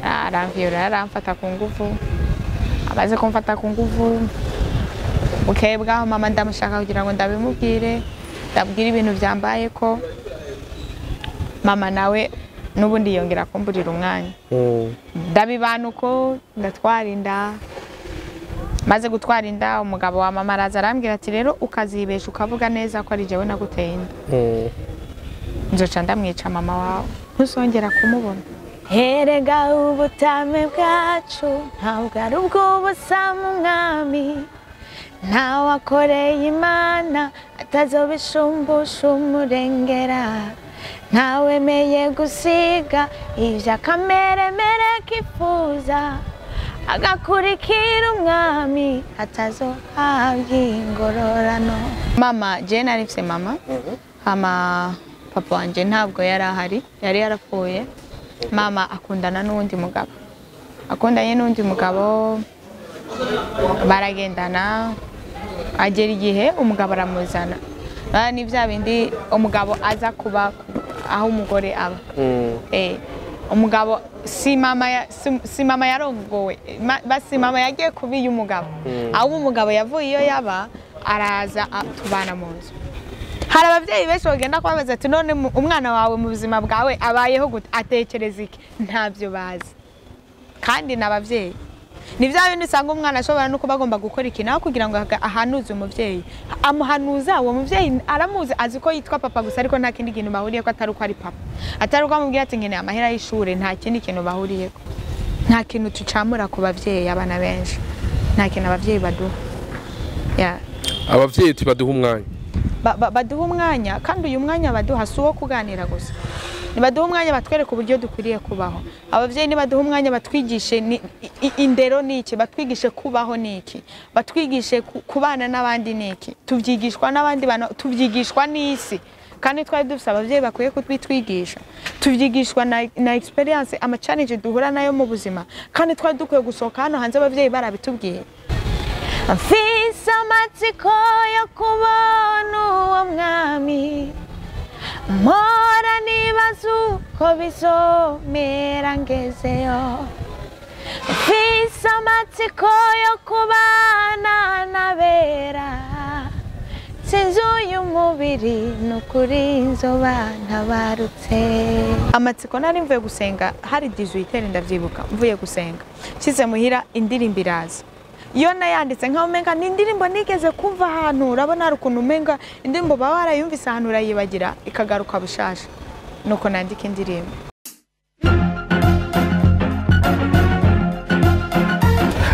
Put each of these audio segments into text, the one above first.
aramvyura aramfata ku nguvu amaze kumfata ku nguvu bukebwa mama ndamushaka kugira ngo ndabimubwire ndabwira ibintu byambaye ko mama nawe nubundi yongera kumburira umwanya ndabibanuko ndatwara inda maze gutwara inda umugabo wa mama araza arambwira ati rero ukazibesha ukavuga neza ko ari jewe naguteye inda nzoca ndamwica mama wawe ntuzongera kumubona herega ubutame bwacu ntabwo ari ubw'ubusa mu mwami ntawakoreye imana atazobishumbusha umurengera ntawemeye gusiga ivyo akameremere kifuza agakurikira umwami atazohabwa ingororano mama je narifise mama hama papa wanje ntabwo yari ahari yari yarapfuye mama akundana n'undi mugabo akundanye n'undi mugabo baragendana agera igihe umugabo aramuzana ni bya bindi umugabo aza kuba aho umugore aba umugabo si mama yarongowe basi mama yagiye kubiya umugabo aho umugabo yavuye iyo yaba araza tubana mu nzu hari abavyeyi benshi bagenda kwabaza ati none umwana wawe mu buzima bwawe abayeho gute atekereza iki ntavyo bazi kandi nabavyeyi ni bya bintu usanga umwana ashobora no kuba agomba gukora ikintu kugira ngo ahanuze umuvyeyi amuhanuza uwo muvyeyi aramuzi azi ko yitwa papa gusa ariko nta kindi kintu bahuriye ko atari uko ari papa atari uko amubwira ati nkeneye amahera y'ishure nta kindi kintu bahuriye ko nta kintu tucamura ku bavyeyi abana benshi nta kintu abavyeyi baduha abavyeyi tibaduha umwanya baduha umwanya kandi uyu mwanya baduha si uwo kuganira gusa nibaduha umwanya batwereka uburyo dukwiriye kubaho abavyeyi nibaduha umwanya batwigishe indero niki batwigishe kubaho niki batwigishe kubana n'abandi niki tuvyigishwa n'abandi bana tuvyigishwa n'isi kandi twari dufite abavyeyi bakwiye kutwitwigisha tuvyigishwa na experience ama challenge duhura nayo mu buzima kandi twari dukwiye gusohoka hano hanze abavyeyi barabitubwiye mfise amatsiko yo kubona uwo mwami mpora nibaza uko bizomera ngezeyo mfise amatsiko yo kubana n'abera sinzi uyu mubiri n'ukuri nzoba ntabarutse amatsiko nari mvuye gusenga hari 18 ndavyibuka mvuye gusenga nshyize muhira indirimbo iraza iyo nayanditse nkaho umenga ni indirimbo nigeze kumva ahantu urabona hari ukuntu umenga indirimbo baba barayumvise ahantu urayibagira ikagaruka bushasha nuko nandika indirimbo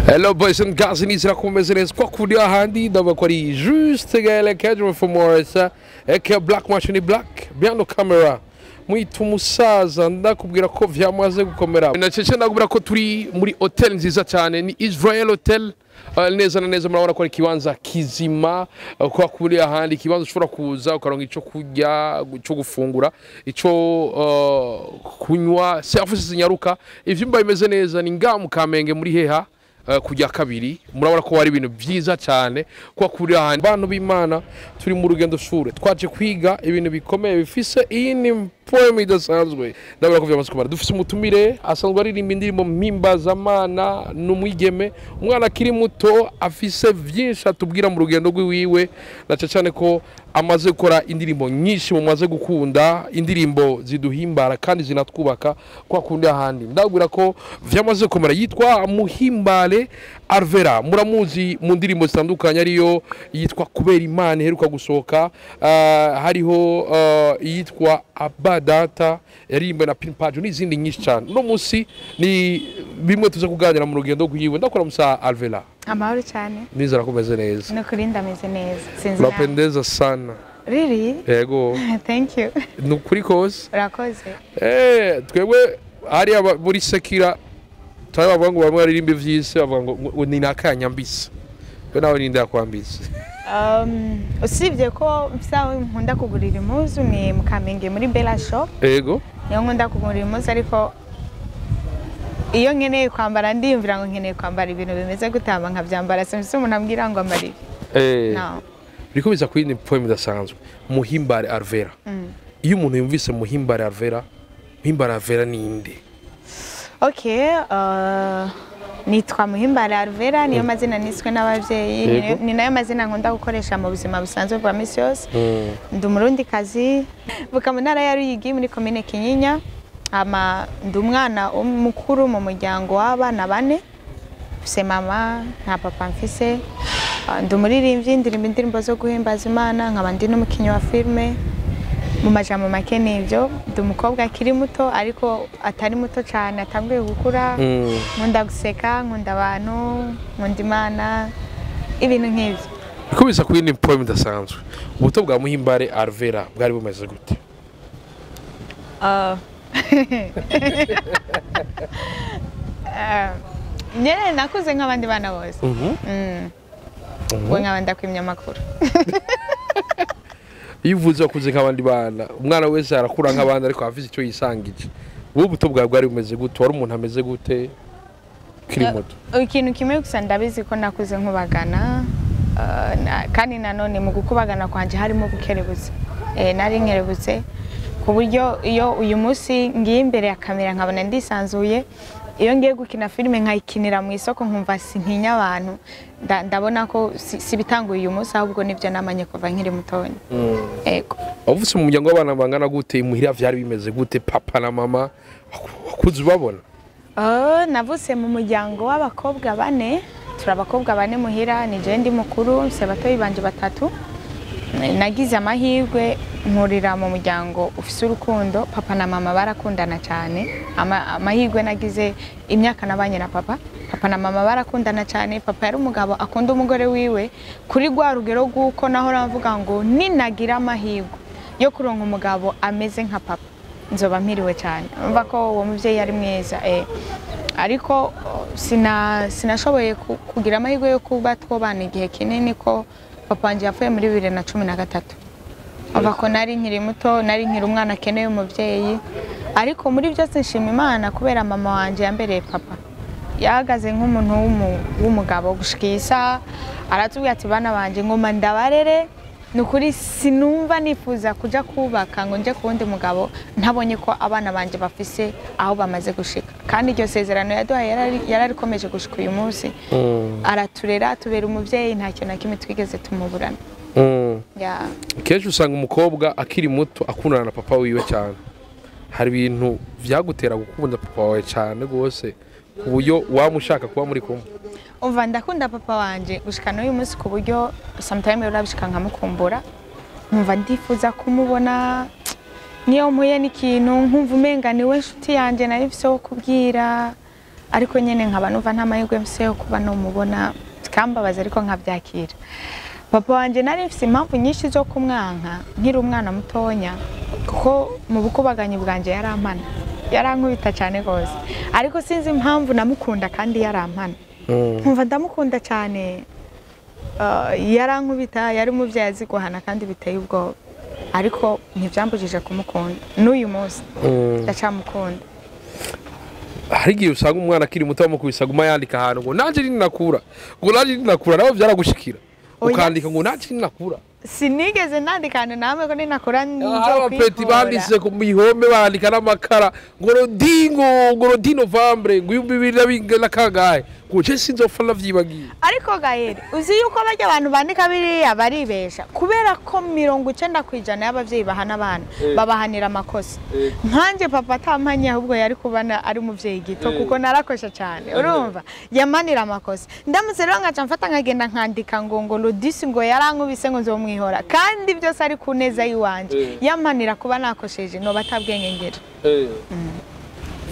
Hello boys and girls, nizera kumeze neza kwa kuri ahandi ndabako ari juste gale cadre for Morris eke black machine black behind the camera mwitu musaza ndakubwira ko vyamaze gukomera nacece ndakubwira ko turi muri hotel nziza cyane ni Israel Hotel neza na neza murabona ko ari kibanza kizima kwa kuri ahandi kibanza ushobora kuza ukaronka ico kurya cyo gufungura ico kunywa services nyaruka ivyumba bimeze neza ni ngamu Kamenge muri heha kujya kabiri murabona ko ari ibintu byiza cyane kwa kuri ahandi bantu b'Imana turi mu rugendo shure twaje kwiga ibintu bikomeye bifise iyi ni poem idasanzwe ndabura ko vyamaze kumara dufise umutumire asanzwe aririmba indirimbo mpimbazamana n'umwigeme umwana akiri muto afise vyinshi atubwira mu rugendo rwiwe naca cyane ko amaze gukora indirimbo nyinshi mumaze gukunda indirimbo ziduhimbara kandi zinatwubaka kwa kundi ahandi ndabwira ko vyamaze kumara yitwa Muhimbare Alvella muramuzi mu ndirimbo zitandukanye ariyo yitwa kubera Imana heruka gusohoka hariho yitwa Abadata yarimba na Pin Page n'izindi nyinshi cyane no musi ni bimwe tuza kuganira mu rugendo rwiwe ndakora musa Alvella amahoro cyane nizera kumeze neza no kuri ndameze neza sinzi urapendeza sana really yego thank you nukuri kose urakoze twebwe ari muri sekira tayo bavuga bamwe aririmba vyise bavuga ngo ni nakanyambisa we nawe ninda kwambisa usibye ko msawe nkunda kugurira impuzu ni Mukamenge muri Bella Shop yego niyo nkunda kugurira impuzu ariko iyo nkeneye kwambara ndiyumvira ngo nkeneye kwambara ibintu bimeze gutamba nkabyambara simse umuntu ambwira ngo ambari no biko biza kwindi poem idasanzwe Muhimbare Alvella iyo umuntu yumvise Muhimbare Alvella Muhimbare Alvella ni inde Okay, nitwa Muhimbare Alvella, niyo mazina niswe n'abavyeyi, ni nayo mazina nkunda gukoresha mu buzima busanzwe bwa misi yose. Ndi umurundikazi, vuka mu ntara ya Ruyigi muri komine Kinyinya, ndi umwana mukuru mu muryango w'abana 4, mfise mama nta papa mfise. Ndi umuririmbyi, ndirimba indirimbo zo guhimbaza Imana, nkaba ndi n'umukinyi wa filme. Mu majambo make nivyo, ndi umukobwa akiri muto ariko atari muto cyane, atanguye gukura. Nkunda guseka, nkunda abantu, nkunda Imana, ibintu nk'ivyo. Bikubisa ku yindi point idasanzwe. Ubuto bwa Muhimbare Alvella bwari bumeze gute? Nyene nakuze nk'abandi bana bose. Nkaba ndakwimya amakuru. Iyo uvuze wakuze nk'abandi bana, umwana wese arakura nk'abandi ariko afite icyo yisangije. Wowe ubuto bwawe bwari bumeze gute? Wari umuntu ameze gute kiri muto? Ikintu kimwe gusa ndabizi ko nakuze nkubagana, kandi nanone mu gukubagana kwanje harimo gukerebutse. Nari nkerebutse ku buryo iyo uyu munsi ngiye imbere ya kamera nkabona ndisanzuye, iyo ngiye gukina filime nkayikinira mu isoko nkumva sintinya abantu, ndabona ko si bitanguye uyu munsi ahubwo nivyo namanye kuva nkiri mutonya. Ego. Wavutse mu muryango w'abana bangana gute? Muhira vyari bimeze gute? Papa na mama wakuze ubabona? Navutse mu muryango w'abakobwa 4, turi abakobwa 4 muhira, ni je ndi mukuru, mfise batoyi banje 3. Nagize amahirwe nkurira mu muryango ufise urukundo, papa na mama barakundana cyane. Amahirwe nagize imyaka nabanye na papa na mama barakundana cyane. Papa yari umugabo akunda umugore wiwe kuri gwa rugero guko naho ravuga ngo ninagira amahirwe yo kuronka umugabo ameze nka papa nzoba mpiriwe cyane. Umva ko uwo muvyeyi yari mwiza. Ariko sinashoboye kugira amahirwe yo kuba twobana igihe kinini ko papa wanje yapfuye muri 2013. Ava ko nari nkiri muto, nari nkiri umwana akeneye umuvyeyi. Ariko muri byose nshima Imana kubera mama wanje yambereye papa. Yahagaze nk'umuntu w'umugabo gushikisa, aratubwira ati bana banje ngoma ndabarere, nukuri sinumva nifuza kuja kubaka ngo nje kuwundi mugabo ntabonye ko abana banje bafise aho bamaze gushika. Kandi iryo sezerano yaduhaye yararikomeje gushika uyu munsi. Araturera tubera umuvyeyi, nta kintu na kimwe twigeze tumuburana. Kenshi usanga umukobwa akiri muto akundana na papa wiwe cyane. Hari ibintu vyagutera gukunda papa wawe cyane gose uburyo wamushaka kuba muri kumwe? Umva ndakunda papa wanje gushika n'uyu munsi ku buryo sometimes urabishika nkamukumbura, nkumva ndifuza kumubona. Niyo mpuye n'ikintu nkumva umenga niwe nshuti yanje nari mfise wo kubwira, ariko nyene nkaba numva nta mahirwe mfise yo kuba no mubona, kambabaza ariko nkavyakira. Papa wanje nari mfise impamvu nyinshi zo kumwanka nkiri umwana mutonya, kuko mu bukubaganyi bwanje yarampana, yarankubita cyane gose, ariko sinzi impamvu namukunda kandi yarampana. Nkumva ndamukunda cyane. Yarankubita, yari umuvyeyi azi guhana kandi biteye ubwoba, ariko ntivyambujije kumukunda. N'uyu munsi ndacamukunda. Hari igihe usanga umwana akiri muto bamukubisa guma yandika ahantu ngo nanje ninakura, ngo nanje ninakura, nabo vyaragushikira ukandika ngo nanje ninakura? Sinigeze nandikana namwe ko ninakura nzo kwipeti bandise ku mihome bandika n'amakara ngo rodi Novembre ngo 2020 ngo je sinzofa navyibagiye. Ariko Gahere uzi yuko bajya abantu bandika biriya baribesha kubera ko 90% y'abavyeyi bahana abana babahanira amakosa. Nkanje papa atampanye ahubwo yari kubana ari umuvyeyi gito kuko narakosha cyane, urumva yamanira amakosa. Ndamutse rero ngaca mfata nkagenda nkandika ngo Lodisi ngo yarankubise ngo nzomwihora, kandi byose ari kuneza yiwanje yamanira kuba nakosheje no batabwenge ngera.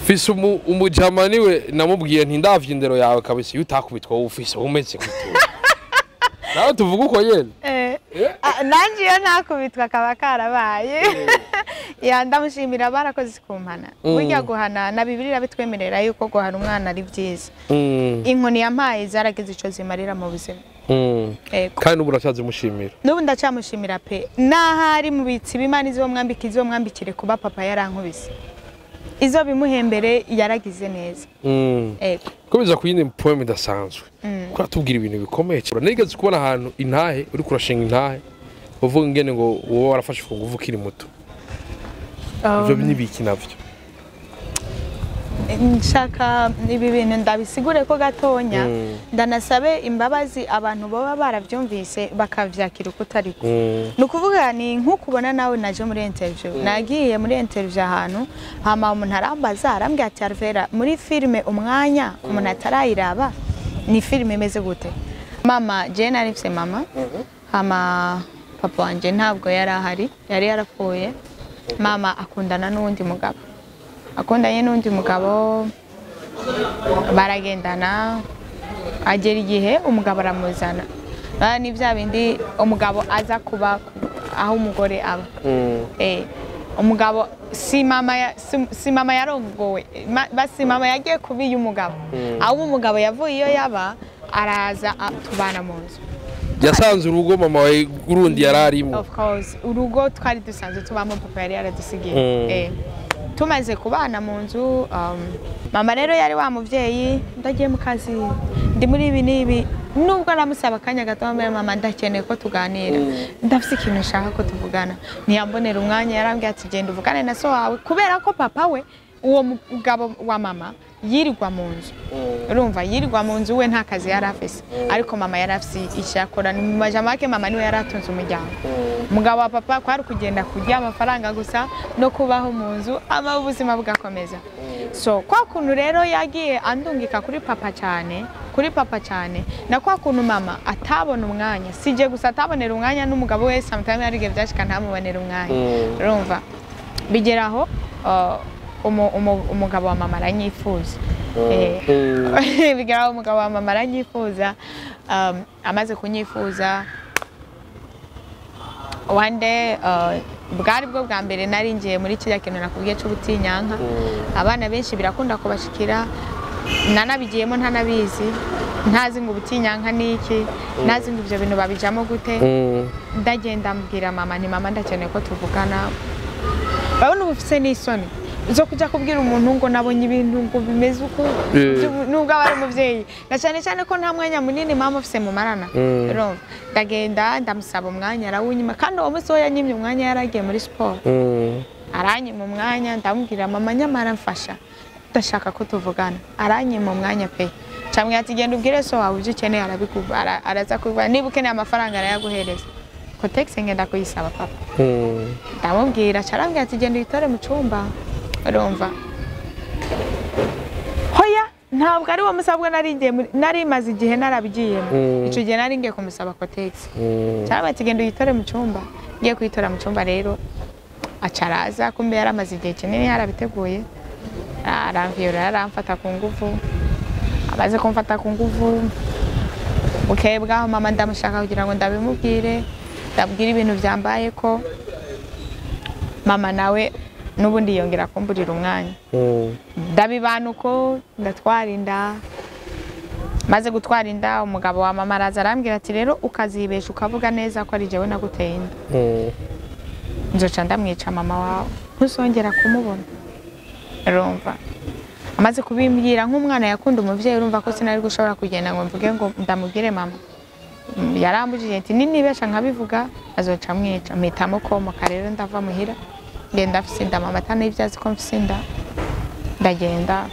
Fise umujamani we namubwiye nti ndavye indero yawe kabisa utakubitwa ufise umeze gute? Nawe tuvuga uko nyene. Nanje yo nakubitwa kaba karabaye. Ndamushimira barakoze kumpana. Burya guhana na Bibiliya bitwemerera yuko guhana umwana ari byiza. Inkoni yampaye zaragize ico zimarira mu buzima. Kandi ubu uracyaze mushimira? N'ubu ndacamushimira pe. Nahari mu bitsi bimana izo mwambikire kuba papa yarankubise. Izo bimuhembere yaragize neza. Ko biza ku yindi point idasanzwe. Ko atubwira ibintu bikomeye cyane. Nigeze kubona ahantu intahe uri kurashinga intahe uvuga ngene ngo wowe warafashe nguvu kiri muto. Ivyo nibiki navyo? nshaka ibi bintu ndabisigure ko gatonya ndanasabe imbabazi abantu baba baravyumvise bakavyakira kutariko nukuvuga ni nk'ukubona nawe naje muri interview nagiye muri interview ahantu hama umuntu arambaza arambye ati Alvella muri filme umwanya umuntu atarayiraba ni filme imeze gute mama je narifse mama hama papa wanje ntabwo yari ahari yari yarapfuye mama akundana n'undi mugabo akundanye n'undi mugabo baragendana agera igihe umugabo aramuzana ni bya bindi umugabo aza kuba aho umugore aba umugabo si mama yarongowe basi mama yagiye kubiye umugabo aho umugabo yavuye iyo yaba araza tubana mu nzu yasanze urugo mama we urundi yararimo of course urugo twari dusanzwe tubamo papa yari yaradusigiye tumaze kubana mu nzu mama rero yari wa muvyeyi ndagiye mu kazi ndi muri ibi nibi nubwo namusaba akanya gato mama ndakeneye ko tuganira ndafise ikintu nshaka ko tuvugana ntiyambonera umwanya yarambwiye ati genda uvugane na so wawe kubera ko papa we uwo mugabo wa mama yirirwa mu nzu urumva yirirwa mu nzu we nta kazi yari afise ariko mama yari afise icyakora ni mu majamake mama niwe yari atunze umuryango umugabo wa papa kwari kugenda kurya amafaranga gusa no kubaho mu nzu ama ubuzima bugakomeza so kwa kuntu rero yagiye andungika kuri papa cyane na kwa kuntu mama atabona umwanya sije gusa atabonera umwanya n'umugabo we sometimes yarige byashika ntamubonera umwanya urumva bigeraho umugabo wa mama aranyifuza bigeraho umugabo wa mama aranyifuza amaze kunyifuza one day bwari bwo bwa mbere nari ngiye muri kiriya kintu nakubwiye cy'ubutinyanka abana benshi birakunda kubashikira nanabigiyemo ntanabizi ntazi ngo ubutinyanka niki ntazi ngo ibyo bintu babijamo gute ndagenda mbwira mama ni mama ndakeneye ko tuvugana babona ubufise n'isoni zo kujya kubwira umuntu ngo nabonye ibintu ngo bimeze uko nubwo abari umuvyeyi na cyane cyane ko nta mwanya munini mama ufise mu marana ndagenda ndamusaba umwanya arawunyima kandi uwo munsi yanyimye umwanya yaragiye muri sport aranyima umwanya ndamubwira mama nyamara mfasha ndashaka ko tuvugana aranyima umwanya pe cyamwe ati genda ubwire so wawe uje ukeneye arabikuba araza kuba niba ukeneye amafaranga arayaguhereza ko taxi ngenda kuyisaba papa ndamubwira carambye ati genda uyitore mu cyumba urumva hoya ntabwo ari wo musabwa nari maze igihe narabigiyemo ico gihe nari ngiye kumusaba ko taxi cyaba kigendo yitore mu cyumba ngiye kuyitora mu cyumba rero acaraza kumbe yaramaze igihe kinini yarabiteguye aramvira aramfata ku nguvu abaze kumfata ku nguvu ukebwa mama ndamushaka kugira ngo ndabimubwire ndabwira ibintu byambaye ko mama nawe nubundi yongera kumburira umwanya ndabibana uko ndatwara inda maze gutwara inda umugabo wa mama araza arambwira ati rero ukazibesha ukavuga neza ko ari jewe naguteye inda nzoca ndamwica mama wawe ntuzongera kumubona urumva amaze kubimbwira nk'umwana yakunda umuvyeyi urumva ko sinari gushobora kugenda ngo mvuge ngo ndamubwire mama yarambujije ati ninibesha nkabivuga azoca mwica mpitamo komoka rero ndava muhira ngenda afise inda mama atanivyazi ko mfise inda ndagenda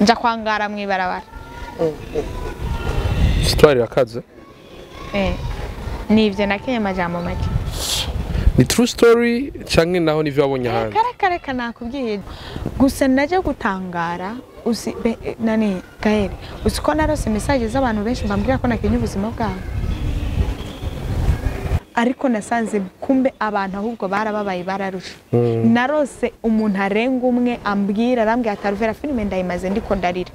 nja kwangara mwibarabara histoire yakaze nivyo nakenye majambo make ni true story canke naho nivyo wabonye hanze kareka nakubwiye gusa naje gutangara usi nani Gael usiko narose message z'abantu benshi mbambwira ko nakenye ubuzima bwawe ariko nasanze kumbe abantu ahubwo barababaye bararusha narose umuntu arenga umwe ambwira arambwira ati Alvella filime ndayimaze ndiko ndarira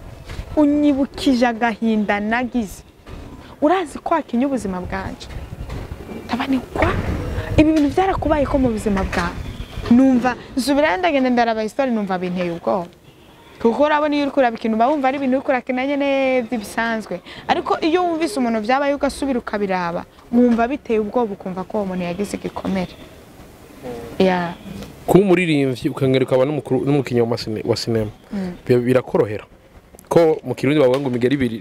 unyibukije agahinda nagize urazi ko akenye ubuzima bwanje tabane kwa ibi bintu byarakubaye ko mu buzima bwawe numva zubira ndagenda ndaraba histoire numva binteye ubwoba kuko urabona iyo urikura bikintu bawumva ari ibintu urikura kinanye neza bisanzwe ariko iyo wumvise umuntu byabaye ugasubira ukabiraba mwumva biteye ubwoba ukumva ko umuntu yagize igikomere kuba umuririmbyi ukangeruka aba n'umukinnyi wa sinema birakorohera ko mu kirundi bavuga ngo imigeri ibiri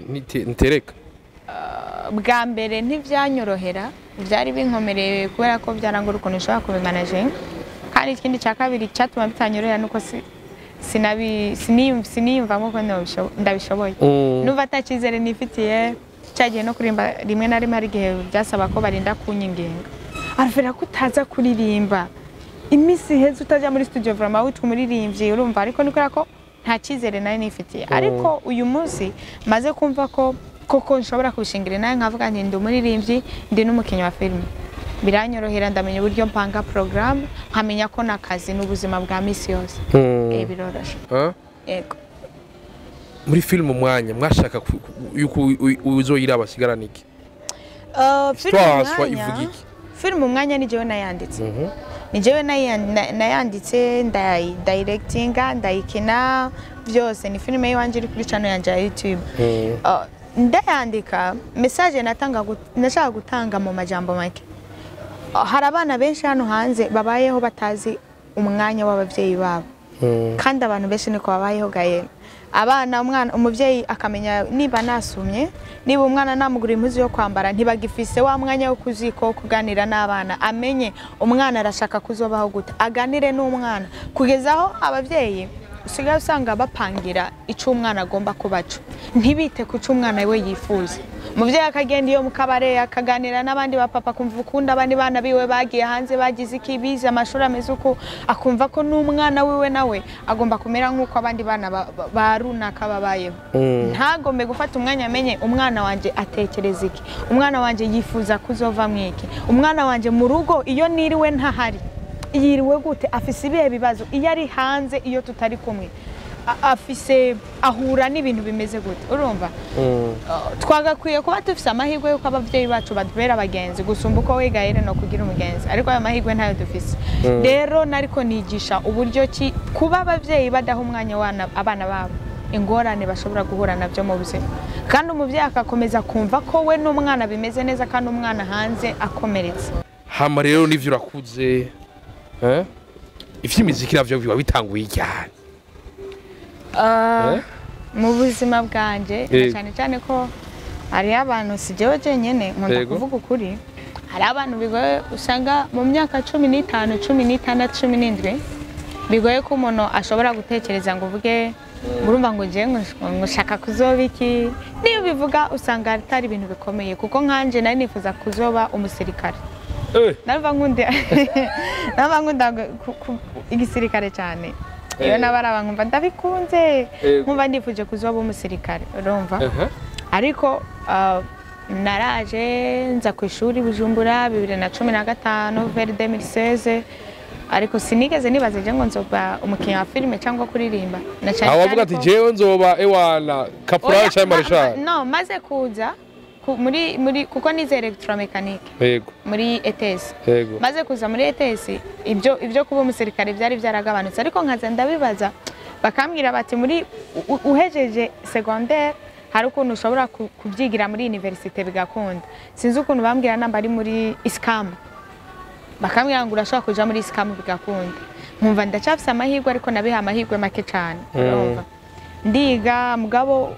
ntereka bwa mbere ntivyanyorohera byari binkomereye kubera ko byarangora ukuntu ushobora kubimanaje kandi ikindi cya kabiri cyatuma bitanyorohera nuko siniyumvamo ko ndabishoboye numva atacizere nifitiye cyagiye no kurimba rimwe na rimwe ari gihe byasaba ko barinda kunyingenga Alvella kutaza kuririmba imisi heza utajya muri studio vraiment witwa umuririmbyi urumva ariko niko ko nta cizere nayo nifitiye ariko uyu munsi maze kumva ko koko nshobora kubishingira nayo nkavuga nti ndi umuririmbyi ndi n'umukinnyi wa filime biranyorohera ndamenya uburyo mpanga program nkamenya ko nakazi n'ubuzima bwa misi yose biroroshe yego muri film umwanya mwashaka yuko uzoyira abasigarana iki film umwanya ni jewe nayanditse ni jewe nayanditse directinga ndayikina byose ni filime yanje iri kuri channel yanje ya YouTube ndayandika message nashaka gutanga mu majambo make hari abana benshi hano hanze babayeho batazi umwanya w'abavyeyi babo kandi abantu benshi niko babayeho gaye abana umuvyeyi akamenya niba nasumye niba umwana namugura impuzu yo kwambara ntibagifise wa mwanya wo kuziko kuganira n'abana amenye umwana arashaka kuzobaho gute aganire n'umwana kugezaho abavyeyi usigaye usanga bapangira ico umwana agomba kubaco ntibite ku cyo umwana we yifuza umuvyeyi akagenda iyo mu kabare akaganira n'abandi bapapa kumva ukunda abandi bana biwe bagiye hanze bagize ikibiza amashuri ameze uko akumva ko n'umwana wiwe nawe agomba kumera nk'uko abandi bana barunaka babayeho ntagombe gufata umwanya amenye umwana wanje atekereza iki umwana wanje yifuza kuzova mwiki umwana wanje mu rugo iyo niriwe ntahari yiriwe gute afise ibihe bibazo iyo ari hanze iyo tutari kumwe afise ahura n'ibintu bimeze gute urumva twagakwiye kuba dufise amahirwe yuko abavyeyi bacu badubera abagenzi gusumba uko wegayere no kugira umugenzi ariko ayo mahirwe ntayo dufise rero nariko nigisha uburyo ki kuba abavyeyi badaha umwanya abana babo ingorane bashobora guhura navyo mu buzima kandi umuvyeyi akakomeza kumva ko we n'umwana bimeze neza kandi umwana hanze akomeretse hama rero nivyo urakuze ivy'imiziki navyo biba bitanguye cyane mu buzima bwanje cyane cyane ko hari abantu sijewe jenyene nkunda kuvuga ukuri hari abantu bigoye usanga mu myaka 15 16 17 bigoye ko umuntu ashobora gutekereza ngo uvuge urumva ngo je ngushaka kuzoba iki niyo bivuga usanga atari ibintu bikomeye kuko nkanje nari nifuza kuzoba umusirikare nava nkunda igisirikare cyane iyo nabaraba nkumva ndabikunze nkumva ndifuje kuzoba umusirikare urumva ariko naraje nza ku ishuri Bujumbura 2015 vers 2016 ariko sinigeze nibaze je ngo nzoba umukinnyi wa filime cyangwa kuririmba abavuga ati jewe nzoba ewana caporal cyangwa marshal no maze kuza muri kuko nize electromechanique yego muri ETS yego maze kuza muri ETS ibyo kuba umusirikare byari byaragabanutse ariko nkaza ndabibaza bakambwira bati muri uhejeje secondaire hari ukuntu ushobora kubyigira muri universite bigakunda sinzi ukuntu bambwira namba ari muri ISCAM bakambwira ngo urashobora kuja muri ISCAM bigakunda nkumva ndacafise amahirwe ariko nabiha amahirwe make cyane urumva ndiga mugabo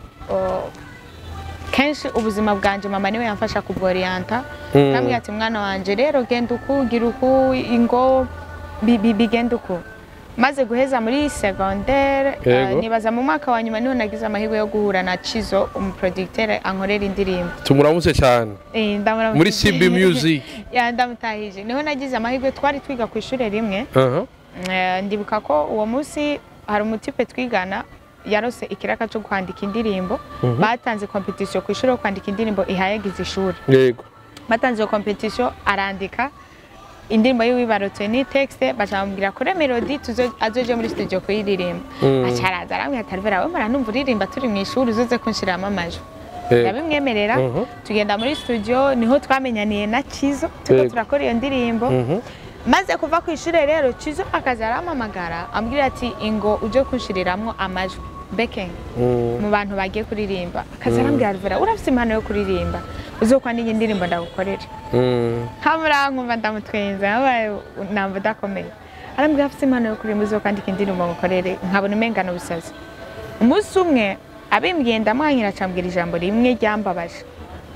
kenshi ubuzima bwanje mama niwe yamfasha kuborienta kamwe ati mwana wanje rero genda ukugira uku ingo bigenda uku maze guheza muri secondaire nibaza mu mwaka wa nyuma niho nagize amahirwe yo guhura na Chizo umuproducteur ankorera indirimbo tumuramutse cyane muri CB Music ndamutahije niho nagize amahirwe twari twiga ku ishure rimwe ndibuka ko uwo munsi hari umutipe twigana yarose ikiraka cyo kwandika indirimbo batanze competition ku ishuri yo kwandika indirimbo ihayagize ishuri yego batanze competition arandika indirimbo yibarotse ni texte bacambwira kure melody azoje muri studio kuyiririmba acaraza aramwe atarvera we mara numva uririmba turi mu ishuri uzoze kunshiramo amajwi yabimwemerera tugenda muri studio niho twamenyaniye na Chizo turakora iyo ndirimbo maze kuva ku ishure rero Chizo akazaramamagara ambwira ati ingo uje kunshiriramwo amajwi backing mu bantu bagiye kuririmba akazarambwira Alvella urafise impano yo kuririmba uzokwandika indirimbo ndagukorera hamura nkumva ndamutwenza abaye namba dakomeye arambwira afise impano yo kuririmba uzokwandika indirimbo ngukorere nkabona umengano busazi umunsi umwe abimbwiye ndamwanyira acambwira ijambo rimwe ryambabaje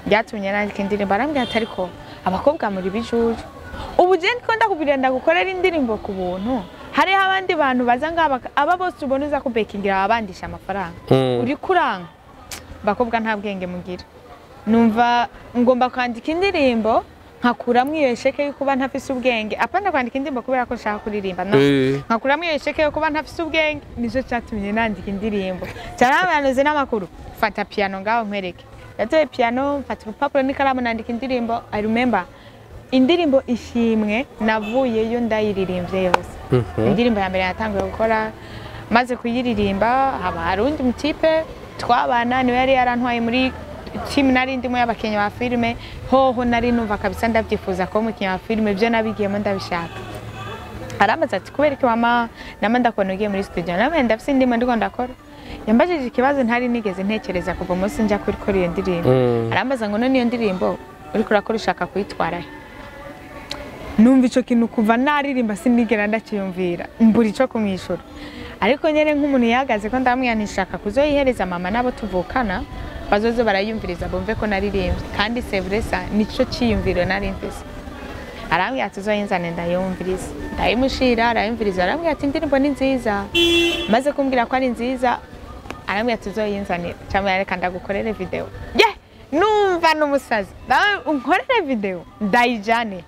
ryatumye nandika indirimbo arambwira ati ariko abakobwa muri bijuju ubu je ndiko ndakubwira ndagukorera indirimbo ku buntu hariho abandi bantu baza ngaba aba bose ubona uza kubekingira abandisha amafaranga uri kuranga bakobwa nta bwenge mugira numva ngomba kwandika indirimbo nkakuramwo iyo sheke yo kuba ntafise ubwenge apana kwandika indirimbo kubera ko nshaka kuririmba no nkakuramwo iyo sheke yo kuba ntafise ubwenge nizo cyatumye nandika indirimbo cyarabanuze n'amakuru fata piano ngaho nkwereke yatoye piano mfata urupapuro n'ikaramu nandika indirimbo I remember indirimbo ishimwe navuyeyo ndayiririmbye yose indirimbo ya mbere yatangiye gukora maze kuyiririmba haba harundi mutipe twabana niwe yari yarantwaye muri team nari ndimo y'abakenye ba filme hoho nari numva kabisa ndabyifuza ko mukenye wa filme byo nabigiyemo ndabishaka aramaze ati kubera ko mama namanda konogiye muri studio nawe ndafise ndimo ndiko ndakora yambajije ikibazo ntari nigeze ntekereza kuva umunsi njya kuri kora iyo ndirimbo arambaza ngo none iyo ndirimbo uri kurakora ushaka kuyitwara numva ico kintu kuva naririmba sinigera ndakiyumvira mburi ico kumwishura ariko nyene nk'umuntu yahagaze ko ndamwiyanishaka kuzoyihereza mama nabo tuvukana bazoze barayumviriza bumve ko naririmbye kandi c'est vrai ça nico ciyumviro nari mfise arambwira ati uzoyinzane ndayumviriza ndayimushira arayumviriza arambwira ati indirimbo ni nziza maze kumbwira ko ari nziza arambwira ati uzoyinzanira cyangwa yareka ndagukorere video numva n'umusazi unkorere video ndayijane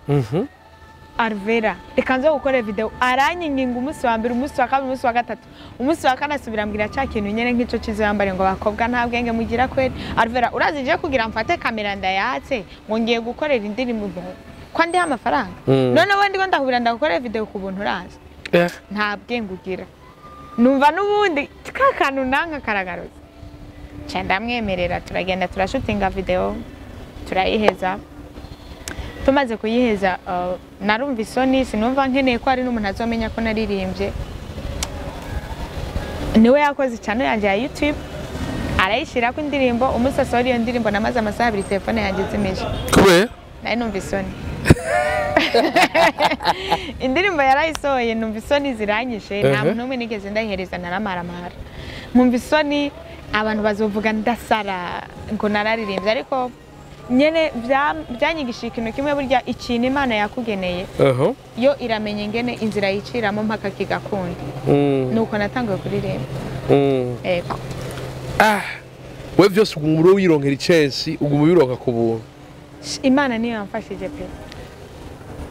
Alvella ikanze gukora video aranyinginga umunsi wa mbere umunsi wa kabiri umunsi wa gatatu umunsi wa kane asubira mbwira cya kintu nyene nk'ico kizo yambare ngo bakobwa nta bwenge mugira kweri Alvella urazije kugira mfate kamera ndayatse ngo ngiye gukorera indirimbo ko ndi amafaranga none wendi ngo ndahubira ndagukorera video ku buntu uraje nta bwenge ugira numva nubundi kakantu nanka karagaruza cyanda mwemerera turagenda turashutinga video turayiheza tumaze kuyiheza narumva isoni sinumva nkeneye ko ari n'umuntu azomenya ko naririmbye niwe yakoze channel yanje ya YouTube arayishira ko indirimbo umusasori iyo ndirimbo namaze amasaha 2 telefone yanjye zimeje kubera nayi numva isoni indirimbo yarayisohoye numva isoni ziranyishe nta muntu umwe nigeze ndayihereza naramaramara numva isoni abantu bazovuga ndasara ngo nararirimbye ariko nyene byanyigisha ikintu kimwe burya ikintu Imana yakugeneye yo iramenye ingene inzira yiciramo mpaka kigakunda nuko natangiye kuririmba eko we byose ugumuro wironkera chance ugumibironka ku buntu Imana niyo yamfashije pe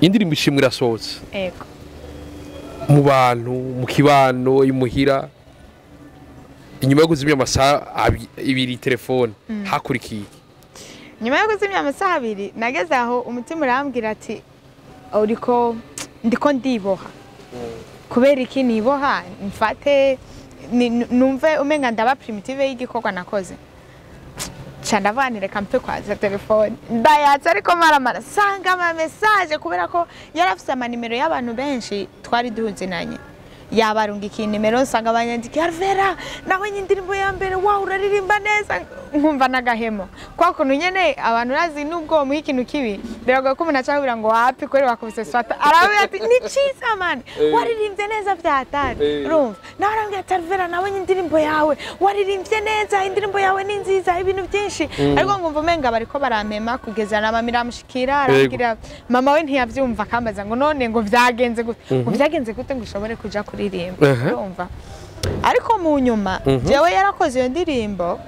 indirimbo ishimwe irasohotse eko mu bantu mu kibano imuhira inyuma yo kuzimya amasaha 2 telefone hakurikiye nyuma yo kuzimya amasaha 2 nageze aho umutima urambwira ati uriko ndiko ndiboha kubera iki niboha mfate numve umenga ndaba primitive y'igikorwa nakoze cyanda vanire kampe kwa telefone ndayatse ariko maramara sanga ama message kubera ko yarafise amanimero y'abantu benshi twari duhuzinanye yabarungikiye nimero nsanga abanyandiki Alvella nawe indirimbo ya mbere wow uraririmba neza nkumva nagahemo kwa kuntu nyene abantu razi nubwo mu ikintu kibi biragoye ko umuntu acabira ngo happy kore wakubise swata arabe ati ni cyiza man waririmbye neza byatari urumva narambye ati Alvella nawe indirimbo yawe waririmbye neza indirimbo yawe ni nziza ibintu byinshi ariko ngumva umenga bariko barampema kugeza na mama iramushikira aragira mama we ntiyavyumva kambaza ngo none ngo vyagenze gute ngo ushobore kuja kuririmba urumva ariko mu nyuma jewe yarakoze iyo ndirimbo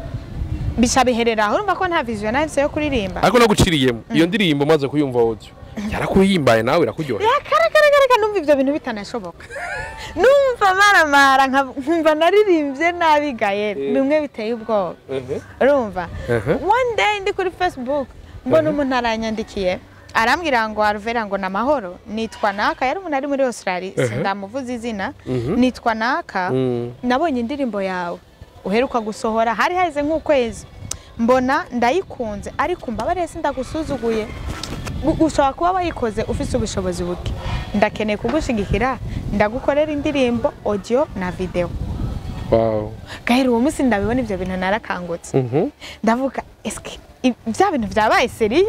bishabiherera urumva ko nta vision nahise yo kuririmba ariko naguciriyemo iyo ndirimbo maze kuyumva audio yarakuyimbaye nawe irakuryoha yakaragaraga numva ivyo bintu bitanashoboka numva maramara nkumva naririmbye nabigaye bimwe biteye ubwoba urumva one day ndi kuri Facebook mbona umuntu aranyandikiye arambwira ngo Alvella ngo namahoro nitwa naka yari umuntu ari muri Australia sindamuvuza izina nitwa naka nabonye indirimbo yawe uheruka gusohora hari haize nk'ukwezi mbona ndayikunze ariko mbabare sindagusuzuguye ushaka kuba wayikoze ufise ubushobozi buke ndakeneye kugushigikira ndagukorera indirimbo audio na video wow gahera uwo munsi ndabibona ivyo bintu narakangutse ndavuga eske bya bintu byabaye seri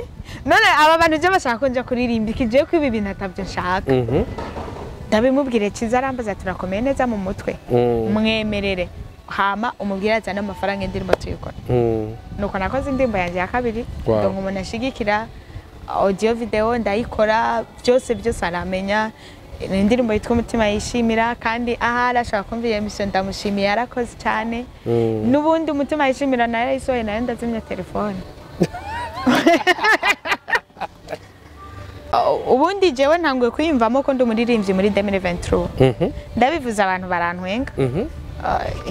none aba bantu je bashaka konja kuririmba ikije ko ibi bintu atavyo nshaka ndabimubwire kiza arambaza turakomeye neza mu mutwe mwemerere hama umubwira azana amafaranga indirimbo tuyikora nuko nakoze indirimbo yanjye ya kabiri ngo umuntu ashigikira audio video ndayikora byose aramenya indirimbo yitwa umutima yishimira kandi aha arashaka kumva iyo emission ndamushimiye yarakoze cyane n'ubundi umutima yishimira nayo isohoye nayo ndazimya telefone ubundi jewe ntanguye kwiyumvamo ko ndi umuririmbyi muri 2023 ndabivuza abantu barantwenga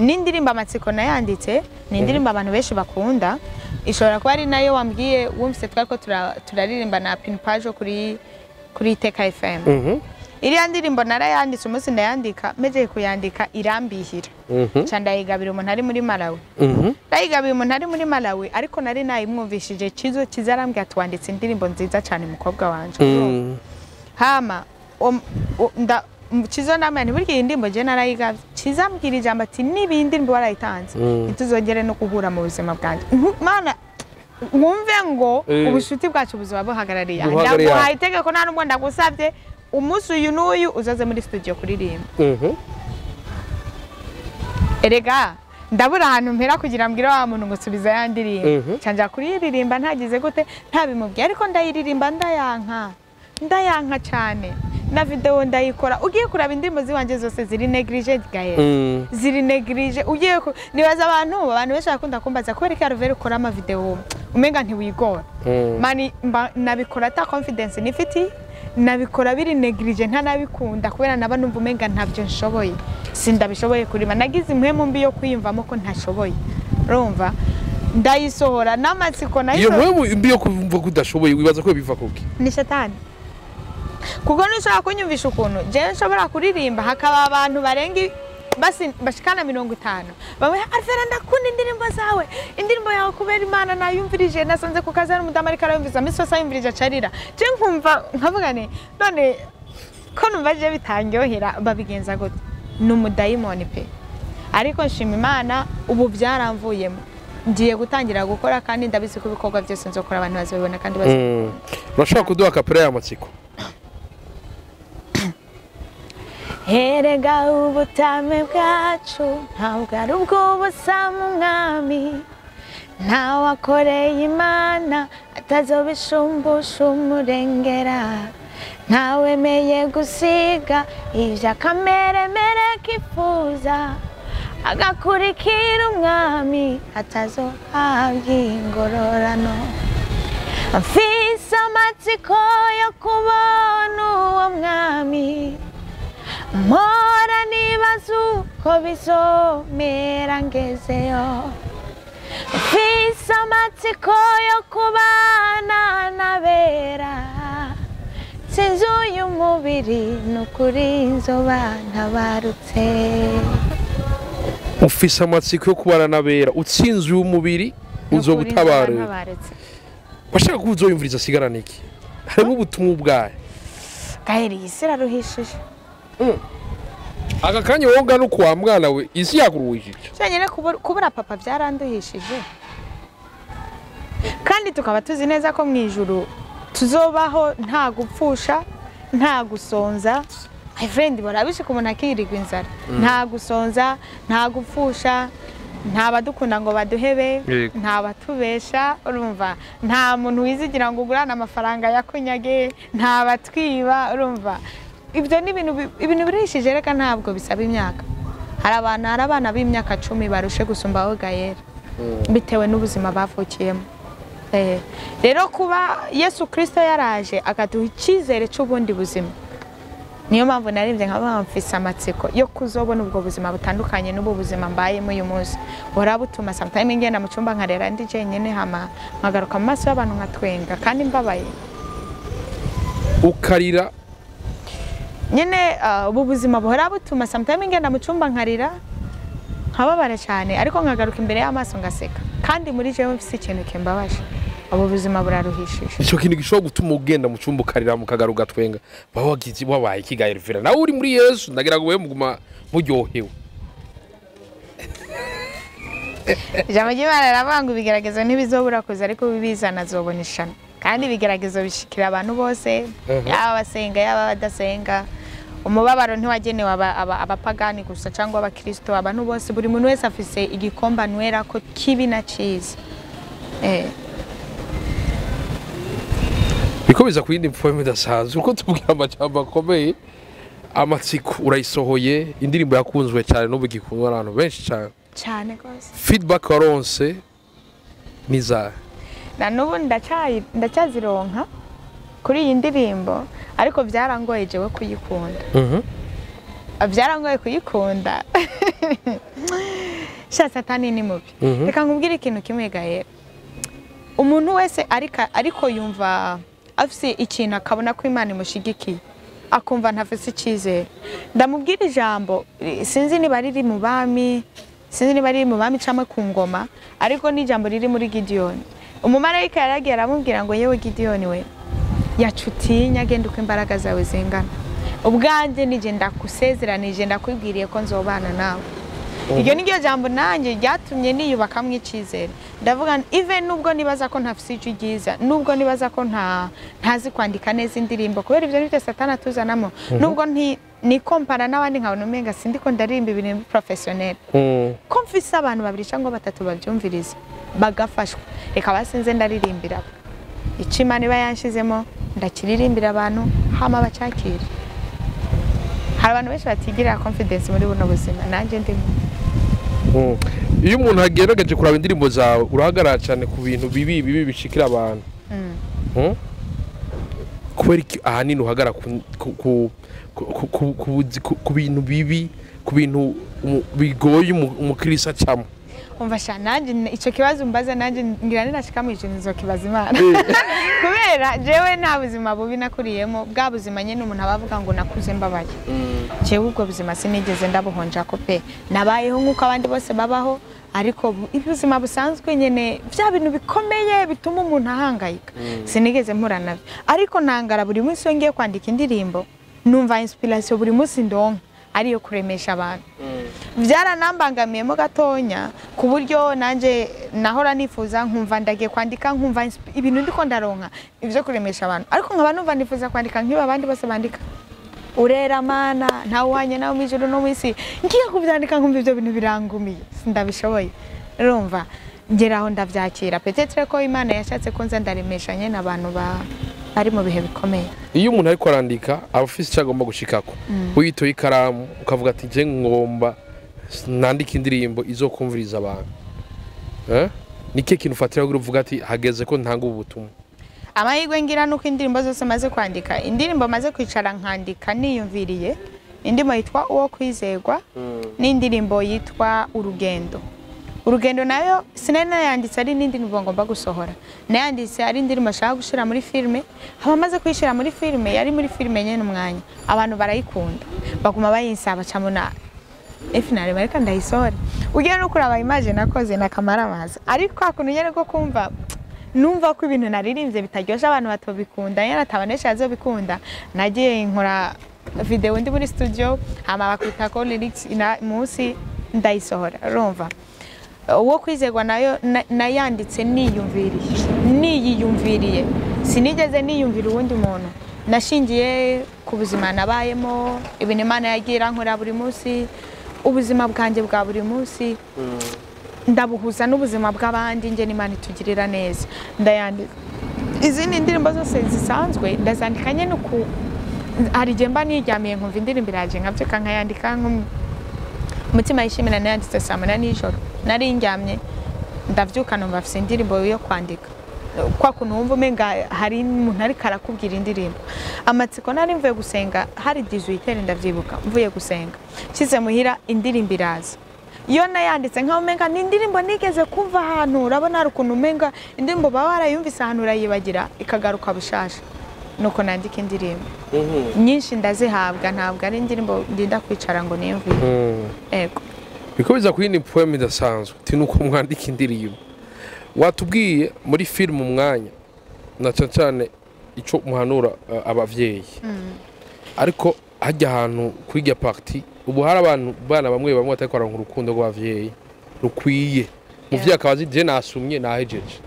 n'indirimbo amatsiko nayanditse ni indirimbo abantu benshi bakunda ishobora kuba ari nayo wambwiye wumvise twako turaririmba na pinpage kuri Teka FM iriya ndirimbo narayanditse umunsi ndayandika meje kuyandika irambihira candayigabira umuntu ari muri Malawi ndayigabiye umuntu ari muri Malawi ariko nari nayimwumvishije kizo kizarambye atwanditse indirimbo nziza cyane umukobwa wanje hama kizo namwe burya indirimbo je narayigabye kizambwira ijambo ati nibindi ndirimbo warayitanze ntituzongere no kuhura mu buzima bwanjye mana mwumve ngo ubushuti bwacu buzaba buhagarariye ndaguhaye itegeko nta n'ubwo ndagusabye umunsi uyu n'uyu uzaze muri studio kuririmba erega ndabura ahantu mpera kugira mbwire wa muntu ngo subiza yandirimba canja kuririmba ntagize gute ntabimubwiye ariko ndayiririmba ndayanka cyane na video ndayikora ugiye kuraba indirimbo ziwanje zose ziri negligent gaye ziri neglige ugiye nibaza abantu benshi bakunda kumbaza kubera ko Alvella ukora ama video umenga ntiwigora mani nabikora ata confidence nifiti nabikora biri neglige nta nabikunda kubera naba numva umenga ntavyo nshoboye sindabishoboye kurima nagize impwemu mbi yo kwiyumvamo ko ntashoboye urumva ndayisohora n'amatsiko nayo iyo mpwemu mbi yo kumva ko udashoboye wibaza ko biva kuki ni shetani kuko nishaka kunyumvisha ukuntu je nshobora kuririmba hakaba abantu barengi basi bashikana 50 bamwe Alvella ndakunda indirimbo zawe indirimbo yawe kubera Imana nayumvirije nasanze ku kazi n'umudamarika arayumviza misosa yumvirije acarira je nkumva nkavuga none ko numva je bitangyohera babigenza gute n'umudayimoni pe ariko nshima Imana ubu byaramvuyemo ngiye gutangira gukora kandi ndabizi ko ibikorwa byose nzokora abantu bazibona kandi bashaka kuduha kapera y'amatsiko Erega ubutame bwacu ntabwo ari ubw'ubusa mu mwami ntawakoreye Imana atazobishumbusha umurengera ntawemeye gusiga ibyo akameremere kifuza agakurikira umwami atazohabwa ingororano mfise amatsiko yo kubona uwo mwami Mora nibaza uko bizomera ngezeyo mfise amatsiko yo kubana n'abera sinzi uyu mubiri n'ukuri nzoba ntabarutse ufise amatsiko yo kubana n'abera utsinze uyu mubiri uzoba utabarutse bashaka ko uzoyumviriza asigarana iki harimo ubutumwa bwayo gaheri isi iraruhishije aka kanya woga no kwa mwana we isi yakuruhishije cyanyene kubura papa byaranduhishije kandi tukaba tuzi neza ko mwijuru tuzobaho nta gupfusha nta gusonza my friend barabishe ku muntu akirirwa inzara nta gusonza nta gupfusha nta badukunda ngo baduhebe nta batubesha urumva nta muntu wizigira ngo ugurana amafaranga yakunyage nta batwiba urumva ibyo ni ibintu birishije reka ntabwo bisaba imyaka hari abana b'imyaka 10 barushe gusumba aho gayera bitewe n'ubuzima bavukiyemo rero kuba Yesu Kristo yaraje akaduha icyizere cy'ubundi buzima niyo mpamvu naribye nkaba mfise amatsiko yo kuzobona ubwo buzima butandukanye n'ubu buzima mbayemo uyu munsi bora butuma sometimes ngenda mu cyumba nkarera ndi jenyene hama nkagaruka mu maso y'abantu nkatwenga kandi mbabaye ukarira nyene ubu buzima buhora butuma sometimes ngenda mu cyumba nkarira nkababara cyane ariko nkagaruka imbere y'amaso ngaseka kandi muri jewe mfise ikintu kimbabaje abo buzima buraruhishije icyo kintu gishobora gutuma ugenda mu cyumba ukarira mu kagaruka twenga bawagize wabaye kigaye Alvella nawe uri muri Yesu ndagira ngo we muguma muryohewe Jambo ry'Imana ravangu bigeragezo ntibizobura kuza ariko bibizana zobonishana kandi bigeragezo bishikira abantu bose yaba basenga yaba badasenga umubabaro ntiwagenewe abapagani gusa cyangwa abakristo abantu bose buri muntu wese afise igikomba nwera ko kibi na cyiza bikomeza kuyindi mfome dasanzwe uko tubwira amajambo akomeye amatsiko urayisohoye indirimbo yakunzwe cyane n'ubu gikundwa n'abantu benshi cyane rwose. Feedback waronse niza na n'ubu ndacyazironka kuri iyi ndirimbo ariko byarangoye jewe kuyikunda. Byarangoye kuyikunda Satani ni mubi. Reka nkubwire ikintu kimwe gahe. Umuntu wese ariko yumva afise ikintu akabona ko Imana imushigikiye akumva ntafise icyizere. Ndamubwira ijambo sinzi niba riri mu bami, sinzi niba riri mu bami camwe ku ngoma, ariko ni ijambo riri muri Gideon. Umumarayika yaragiye aramubwira ngo yewe Gideon we yacutinya genda uko imbaraga zawe zingana. Ubwanje nije ndakusezeranije ndakwibwiriye ko nzobana nawe. Iryo niryo jambo nanjye ryatumye niyubaka mw'icizere. Ndavuga even nubwo nibaza ko ntafise ijwi ryiza, nubwo nibaza ko ntazi kwandika neza indirimbo kubera ivyo bite Satani atuzanamo, nubwo ni kompara n'abandi nkabona umenga sindiko ndaririmba ibintu professionnel. Ko mfise abantu babiri cyangwa batatu bavyumviriza bagafashwa, reka basinze ndaririmbira. Icimana iba yanshizemo ndakiririmbira abantu hama bacakira. Hari abantu benshi batigira confidence muri buno buzima nanjye ndimo. Iyo umuntu agerageje kuraba indirimbo zawe urahagarara cyane ku bintu bibi bishikira abantu. Kubera ahanini uhagara ku bintu bibi, ku bintu bigoye umukirisa cyamo. Umva sha nanjye ico kibazo mbaza nanjye ngira ninashika mu ijuru nzokibaza Imana. Kubera jewe nta buzima bubi nakuriyemo, bwa buzima nyene umuntu abavuga ngo nakuze mbabaye. Jewe ubwo buzima sinigeze ndabuhonja ko pe. Nabayeho nkuko abandi bose babaho, ariko ibuzima busanzwe nyene bya bintu bikomeye bituma umuntu ahangayika. Sinigeze mpura navyo. Ariko ntangara buri munsi yongeye kwandika indirimbo, numva inspiration buri munsi ndonka ariyo kuremesha abantu. Byaranambangamiyemo gatonya ku buryo nanje nahora nifuza nkumva ndagiye kwandika nkumva ibintu ndiko ndaronka ivyo kuremesha abantu, ariko nkaba numva nifuza kwandika nk'iba abandi bose bandika. Urera Mana nta uhanye nawe mu ijuru no mu isi, ngiye kubyandika nkumva ivyo bintu birangumiye sindabishoboye. Urumva ngeraho ndavyakira, peut-être ko Imana yashatse ko nza ndaremesha nyene abantu bari mu bihe bikomeye. Iyo umuntu ariko arandika abafise cyagomba gushikako uyitoye ikaramu ukavuga ati je ngomba nandika indirimbo izokumviriza abantu, nike kintu ufatira ngo uvuga ati hageze ko ntanga ubutumwa? Amahirwe ngira nuko indirimbo zose maze kwandika, indirimbo maze kwicara nkandika niyumviriye, indirimbo yitwa uwo kwizegwa n'indirimbo yitwa urugendo. Urugendo nayo sinari nayanditse ari n'indirimbo ngomba gusohora, nayanditse ari indirimbo ashaka gushira muri filme. Haba maze kwishira muri filme, yari muri filme nyene umwanya abantu barayikunda baguma bayinsaba camuna finale bareka ndayisohora. Ugiye no kuraba image nakoze na kamera amazi, ariko akuntu nyene ko kumva numva ko ibintu naririmbye bitaryosha abantu batobikunda, nyene atabanesha azobikunda. Nagiye nkora video ndi muri studio hama bakwita ko lyrics munsi ndayisohora. Urumva uwo kwizegwa nayo nayanditse niyiyumviriye, sinigeze niyumvira uwundi muntu. Nashingiye ku buzima nabayemo, ibintu Imana yagira nkora buri munsi, ubuzima bwanjye bwa buri munsi ndabuhuza n'ubuzima bw'abandi, nge n'Imana itugirira neza. Ndayandika izindi ndirimbo zose zisanzwe ndazandika nyene uku hari jemba niryamiye nkumva indirimbo iraje nkavyeka nkayandika umutima yishimira nayanditse saa munani y'ijoro. Nari ndyamye ndavyuka numva afise indirimbo yo kwandika, kwa kuntu wumva umenga hari umuntu ariko arakubwira indirimbo. Amatsiko nari mvuye gusenga hari 18 ndavyibuka, mvuye gusenga kize muhira indirimbo iraza. Iyo nayanditse nkaho umenga ni indirimbo nigeze kumva ahantu, urabona hari ukuntu umenga indirimbo baba barayumvise ahantu urayibagira ikagaruka bushasha. Nuko nandika indirimbo nyinshi ndazihabwa, ntabwo ari indirimbo ndinda kwicara ngo niyumvire. Ego biko biza kuyindi poem idasanzwe ti nuko mwandika indirimbo. Watubwiye muri film umwanya na cyane ico muhanura abavyeyi, ariko hajya ahantu kwiga party ubu hari abantu bana bamwe batari kwaranka urukundo rw'abavyeyi rukwiye. Muvye akabazi je nasumye nahejeje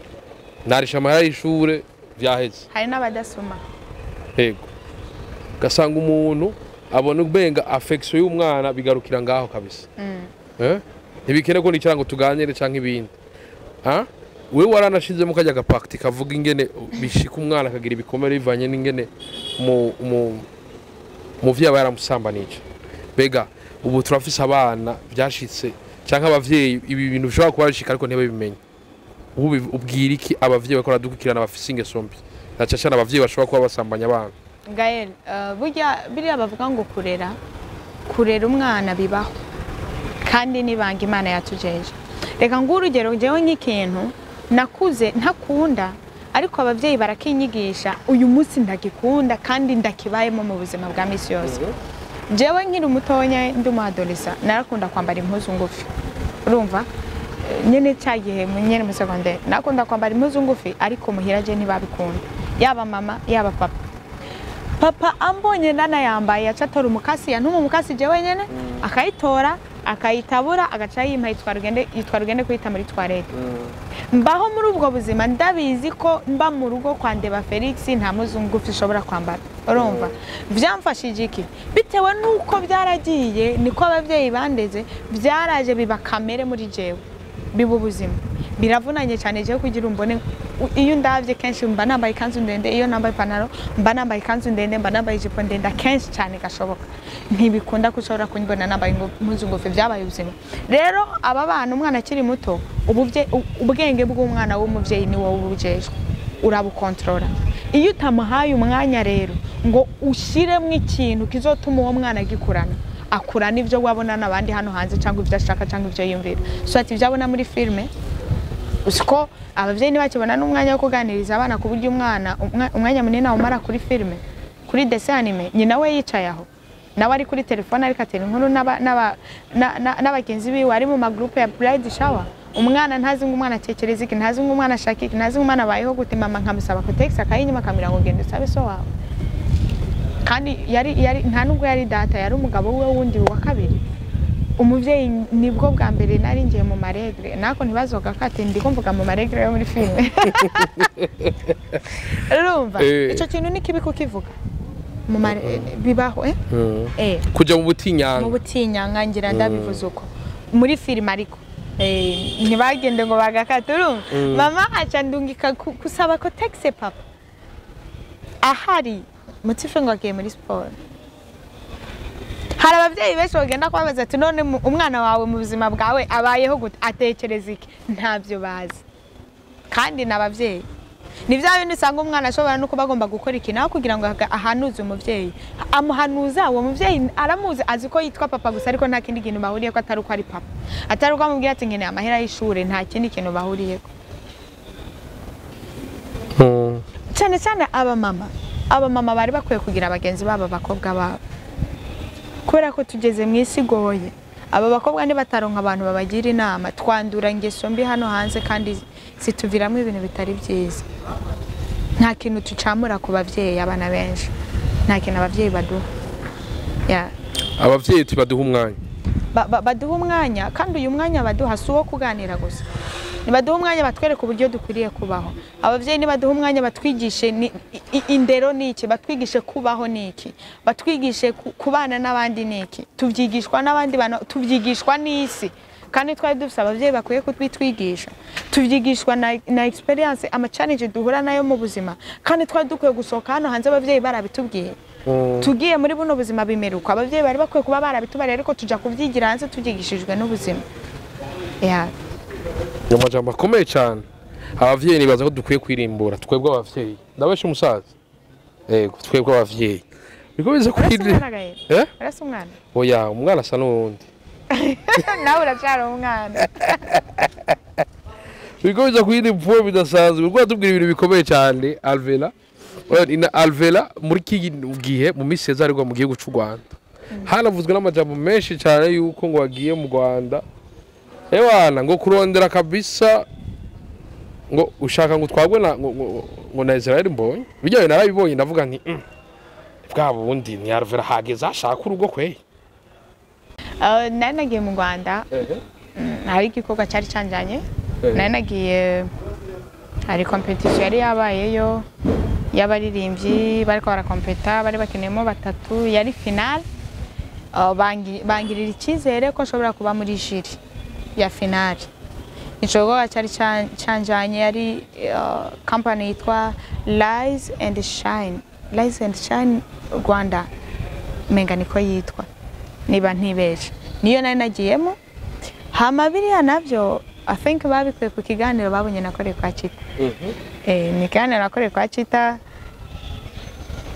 narisha amahera y'ishure vyaheze, hari n'abadasoma. Ego gasanga umuntu abona ubenga affection y'umwana bigarukira ngaho kabisa. Ntibikene ko nikirango tuganire canke ibindi. Wewe waranashize mu kajya gapakti kavuga ingene bishika umwana akagira ibikomere bivanye n'ingene umuvyeyi aba yaramusambanije bega ubu turafise abana byashitse cyangwa abavyeyi ibi bintu bishobora kuba bishika ariko ntibabimenye ubu ubwira iki abavyeyi bakora dukukirana bafise ingeso mbi nacashana abavyeyi bashobora kuba basambanya abana Gael burya biriya bavuga ngo kurera umwana bibaho kandi nibanga Imana yatujeje reka ngurugero jewe nk'ikintu nakuze ntakunda ariko abavyeyi barakinyigisha uyu munsi ndagikunda kandi ndakibayemo mu buzima bwa misi yose jewe nkiri umutonya ndi mu adolescent narakunda kwambara impuzu ngufi urumva nyene cyagihe nyene mu secondaire nakunda kwambara impuzu ngufi ariko muhira je ntibabikunda yaba mama yaba papa ambonye ndana yambaye acatora umukasi yantuma umukasi je wenyene akayitora akayitabura agaca yimpa yitwarugende kwita muri toilette mbaho muri ubwo buzima ndabizi ko mba mu rugo kwa Ndeba Felix nta muzungu ushobora kwambara urumva vyamfashije iki bitewe nuko byaragiye niko abavyeyi bandeze byaraje biba kamere muri jewe bibu buzima biravunanye cyane je kugira umbone iyo ndavye kenshi mba nambaye ikanzu ndende iyo nambaye panaro mba nambaye ikanzu ndende mba nambaye ijipo ndende kenshi cyane gashoboka ntibikunda kushobora kunyibona nambaye impuzu ngufi byabaye ubuzima rero aba bana umwana akiri muto ubwenge bw'umwana w'umuvyeyi ni wowe ubujejwe urabukontrola iyo utamuhaye umwanya rero ngo ushiremwe ikintu kizotuma uwo mwana agikurana akurana ivyo wabona nabandi hano hanze cyangwa ivyo ashaka cyangwa ivyo yumvira so ati vyabona muri filme usiko abavyeyi ntibakibona n'umwanya wo kuganiriza abana ku buryo umwanya munini umara kuri filme kuri dessin anime nyina we yicaye aho nawe ari kuri telefone ariko atera inkuru n'abagenzi biwe ari mu magroupe ya bride shower umwana ntazi ngo umwana atekereza iki ntazi ngo umwana ashaka iki ntazi ngo umwana bayeho gute mama nkamusaba ko text akayinyuma kamira ngo gende sabe so wawe kandi yari nta nubwo yari data yari umugabo we wundi wa kabiri umuvyeyi nibwo bwa mbere nari ngiye mu maregre nako ntibazoga kate ndi kumvuga mu maregre yo muri filme urumva ico kintu nikibi kukivuga mu bibaho kuja mu butinyanga ngira ndabivuze uko muri filme ariko ntibagende ngo bagakate urumva mama aca ndungika kusaba ko text papa ahari mutife ngo agiye muri sport hari abavyeyi benshi bagenda kwabaza ati none umwana wawe mu buzima bwawe abayeho gute atekereza iki ntavyo bazi kandi nabavyeyi ni bya bintu usanga umwana ashobora no kuba agomba gukora iki naho kugira ngo ahanuze umuvyeyi amuhanuza uwo muvyeyi aramuzi azi ko yitwa papa gusa ariko nta kindi kintu bahuriye ko atari uko ari papa atari uko amubwira ati nkeneye amahera y'ishure nta kindi kintu bahuriyeko cyane cyane abamama bari bakwiye kugira abagenzi babo bakobwa babo kubera ko tugeze mu isi goye aba bakobwa ni bataronka abantu babagira inama twandura ingeso mbi hano hanze kandi situviramo ibintu bitari byiza nta kintu tucamura ku bavyeyi abana benshi nta kintu abavyeyi baduha abavyeyi tubaduha umwanya baduha umwanya kandi uyu mwanya baduha si uwo kuganira gusa nibaduha umwanya batwereka uburyo dukwiriye kubaho abavyeyi nibaduha umwanya batwigishe indero niki batwigishe kubaho niki batwigishe kubana n'abandi niki tuvyigishwa n'abandi bana tuvyigishwa n'isi kandi twari dufite abavyeyi bakwiye kutwitwigisha tuvyigishwa na experience ama challenge duhura nayo mu buzima kandi twari dukwiye gusohoka hano hanze abavyeyi barabitubwiye tugiye muri buno buzima bimeruka abavyeyi bari bakwiye kuba barabitubariye ariko tuja kuvyigira hanze tuvyigishijwe n'ubuzima amajambo akomeye cyane abavyeyi nibaza ko dukwiye kwirimbura twebwe abavyeyi ndabeshe umusaza twebwe abavyeyi bikomeze kwirimbura arasa umwana oya umwana asa n'uwundi nawe uracyari umwana bikomeze kwirimbura bidasanzwe ubwo tubwira ibintu bikomeye cyane Alvella muri iki gihe mu minsi yazarirwa mu gihugu cy'u Rwanda hanavuzwe n'amajambo menshi cyane yuko ngo wagiye mu Rwanda ewana ngo kurondera kabisa ngo ushaka ngo twagwe ngo na Israel mbonye bijyaye narabibonye ndavuga nti bwa bundi ni Alvella hageze ashaka urugo kweye nari nagiye mu Rwanda hari igikorwa cyari canjanye nari nagiye hari competition yari yabayeyo y'abaririmbyi bariko barakompeta bari bakeneyemo batatu yari final bangirira icyizere ko nshobora kuba muri jury ya finali icogoga cyari canjanye yari company yitwa Rise and Shine Rwanda menga niko yitwa niba ntibeshe niyo nari nagiyemo hama biriya navyo I think babikuye ku kiganiro babonye nakoreye kwa Chita ni kiganiro nakoreye kwa Chita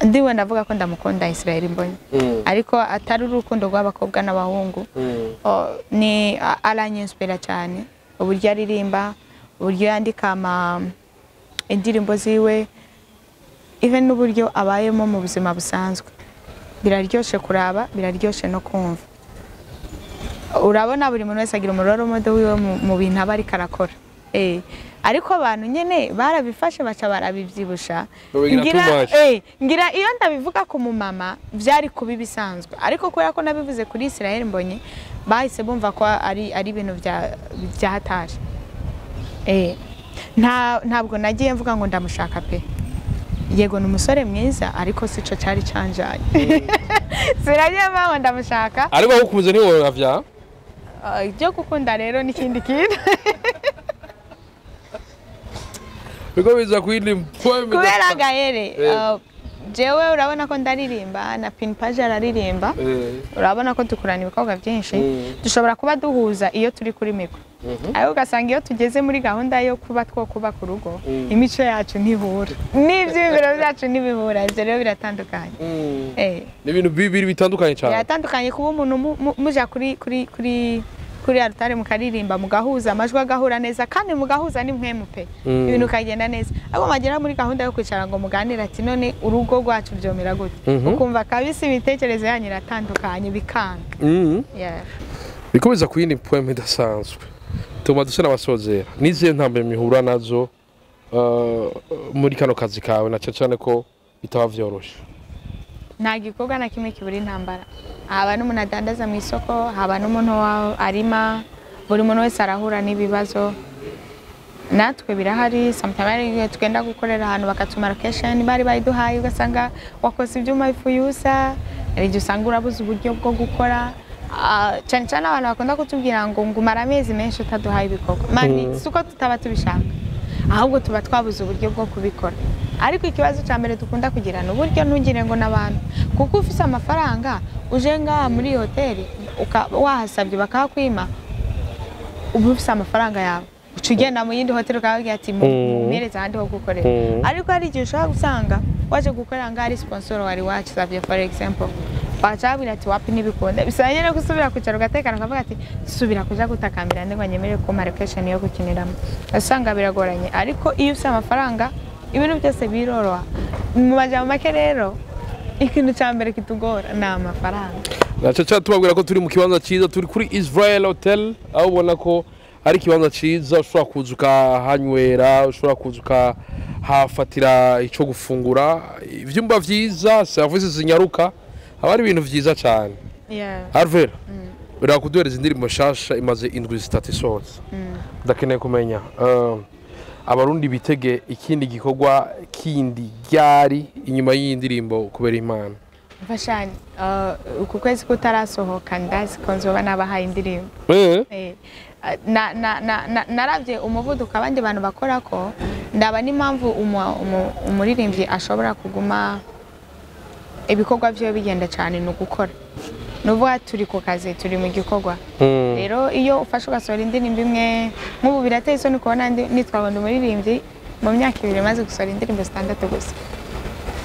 ndiwe ndavuga ko ndamukunda Israel Mbonyi ariko atari urukundo rw'abakobwa n'abahungu ni aranyispira cyane uburyo aririmba uburyo yandika indirimbo ziwe even n'uburyo abayemo mu buzima busanzwe biraryoshe kuraba biraryoshe no kumva urabona buri muntu wese agira umuroro modo wiwe mu bintu aba ari karakora ariko abantu nyene barabifashe baca barabivyibusha ngira iyo ndabivuga ku mumama vyari kubi bisanzwe ariko kubera ko nabivuze kuri Israel Mbonyi bahise bumva ko ari ibintu bya hatari ntabwo nagiye mvuga ngo ndamushaka pe yego numusore mwiza ariko sico cyari canjanye siragiye mbaho ndamushaka ariko ukuze ni wowe gavya ibyo gukunda rero n'ikindi kintu biko biza kwindi kubera gahere jewe urabona ko ndaririmba na Pin Page araririmba urabona ko dukurana ibikorwa byinshi dushobora kuba duhuza iyo turi kuri mikro ariko ugasanga iyo tugeze muri gahunda yo kuba twokuba ku rugo imico yacu ntihura n'ivyibiro byacu ntibihura ivyo rero biratandukanye ni ibintu bibiri bitandukanye cyane biratandukanye kuba umuntu muja kuri altare mukaririmba mugahuza amajwi agahura neza kandi mugahuza ni mwemu pe ibintu kagenda neza abo magera muri gahunda yo kwicara ngo muganira ati none urugo rwacu byomera gute ukumva kabisi ibitekerezo yanyu iratandukanye bikanga bikomeza kuyindi poeme idasanzwe tuma dusa n'abasozera nizihe ntambwe mihura nazo muri kano kazi kawe na cyane ko bitaba vyoroshe nta gikorwa na kimwe kiburi intambara haba n'umuntu adandaza mu isoko haba n'umuntu arima buri muntu wese arahura n'ibibazo natwe birahari sometimes twenda gukorera ahantu bakatumara location bari bayiduhaye ugasanga wakoze ibyuma bifuyusa rege usanga urabuze uburyo bwo gukora cyane cyane abantu bakunda kutubwira ngo ngumara amezi menshi utaduhaye ibikorwa mani suko tutaba tubishaka ahubwo tuba twabuze uburyo bwo kubikora ariko ikibazo cya mbere dukunda kugira no buryo ntugire ngo nabantu kuko ufise amafaranga uje ngaha muri hoteli wahasabye bakakwima ubu ufise amafaranga yawe ucugenda mu yindi hoteli ukavuga ati mumereza ahandi ho gukorera ariko hari igihe ushobora gusanga waje gukorera ngaha ari sponsor wari wakisabye for example bacabira ati wapi nibikunda bisanye no gusubira kwicara ugatekana ukavuga ati subira kuja gutakambira ndngo nyemere ko location yo gukiniramo asanga biragoranye ariko iyo ufise amafaranga ibintu byose biroroha mu majambo make rero ikintu cya mbere kitugora na amafaranga naco tubabwira ko turi mu kibanza cyiza turi kuri Israel Hotel aho ubona ko ari kibanza cyiza ushobora kuza ukahanywera ushobora kuza ukahafatira icyo gufungura ivyumba vyiza services zinyaruka haba ari ibintu vyiza cyane Alvella birakuduhereza indirimbo shasha imaze indwi zitatu isohotse ndakeneye kumenya abarundi bitege ikindi gikorwa kindi ryari inyuma y'indirimbo kubera Imana mfashani uku kwezi kutarasohoka ndazi ko nzoba nabahaye indirimbo naravye umuvuduko abandi bantu bakora ko ndaba n'impamvu umuririmbyi ashobora kuguma ibikorwa byo bigenda cyane no gukora nuvuga turi ku kazi turi mu gikorwa rero iyo ufashe ugasohora indirimbo imwe nk'ubu birateye isoni kubona nitwabona umuririmbyi mu myaka 2 maze gusohora indirimbo 6 gusa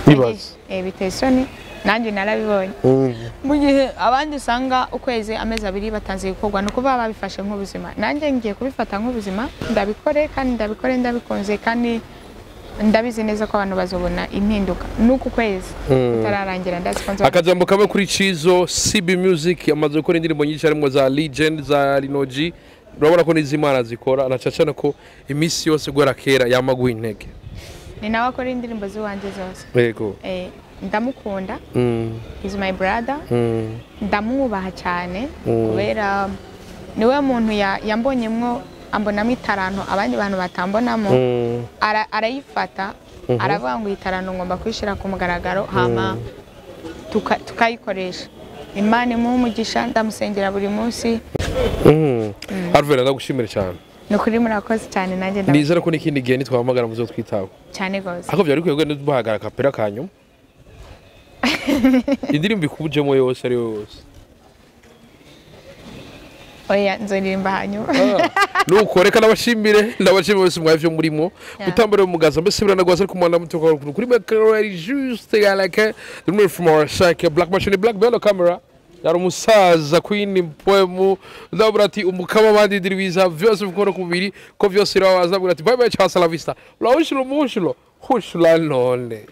bibaza biteye isoni nanjye narabibonye mu gihe abandi usanga ukwezi amezi 2 batanze gukorwa no kuba babifashe nk'ubuzima nanjye ngiye kubifata nk'ubuzima ndabikore kandi ndabikore ndabikunze kandi ndabizi neza ko abantu bazobona impinduka nuko kwezi tararangira ndazikonza akajambo kamwe kuri Cizo CB Music amaze gukora indirimbo nyinshi harimo za Legend za Linoji urabona ko n'izimana zikora anacacana ko imisi yose gwara kera yamaguha intege ni nawe akora indirimbo ziwanje zose yego ndamukunda is my brother ndamwubaha cyane kubera niwe muntu yambonyemwo ambonamo itaranto abandi bantu batambonamo arayifata aravuga ngo itaranto ngomba kwishira ku mugaragaro hama tukayikoresha Imana mu umugisha ndamusengera buri munsi Alvella ndagushimira cyane nukuri murakoze cyane nanjye ndizera ko n'ikindi gihe nitwahamagara muzo twitaho cyane gose ako byari kwegwe n'ubahagara kapera kanyu indirimbo ikubujemo yose ari yose oya nzoririmba hanyuma nuko reka nabashimire bose mwavyo murimo gutambara umugaza mbese biranagwaza ariko umwana muto kuri micro ari juste like the man from our side black machine black bell camera yari umusaza queen poemu ndabura ati umukama bandi diribiza vyose bikora kubiri ko vyose irawaza ndabura ati bye bye cha la vista la ushilo mushilo hushula none